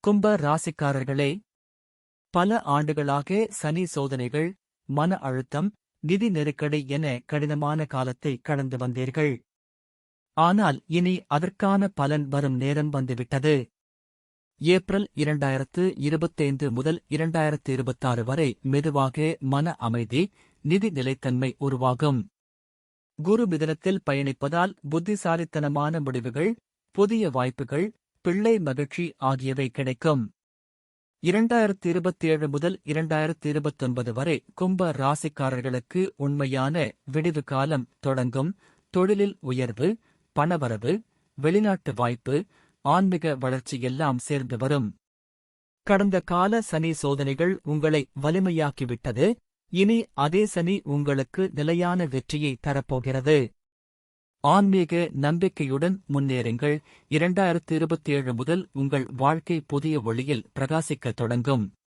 கும்ப ராசிக்காரர்களே, பல ஆண்டுகளாக சனி சோதனைகள், மன அழுத்தம், நிதி நெருக்கடி என கடினமான காலத்தை கடந்து வந்தீர்கள். ஆனால் இனி அதற்கான பலன் வரும் நேரம் வந்துவிட்டது. ஏப்ரல் 2025 முதல் 2026 வரை மெதுவாக மன அமைதி, நிதி நிலைத்தன்மை உருவாகும். குரு மிதுனத்தில் பயணிப்பதால் புத்திசாலித்தனமான முடிவுகள், புதிய வாய்ப்புகள், பிள்ளை மகிழ்ச்சி ஆகியவை கிடைக்கும். 2027 முதல் 2029 வரை கும்ப ராசிக்காரர்களுக்கு உண்மையான விடிவு காலம் தொடங்கும். தொழிலில் உயர்வு, பணவரவு, வெளிநாட்டு வாய்ப்பு, ஆன்மீக வளர்ச்சி எல்லாம் சேர்ந்து வரும். கடந்த கால சனி சோதனைகள் உங்களை வலிமையாக்கிவிட்டது. இனி அதே சனி உங்களுக்கு நிலையான வெற்றியை தரப்போகிறது. ஆன்மீக நம்பிக்கையுடன் முன்னேறுங்கள். 2027 முதல் உங்கள் வாழ்க்கை புதிய ஒளியில் பிரகாசிக்கத் தொடங்கும்.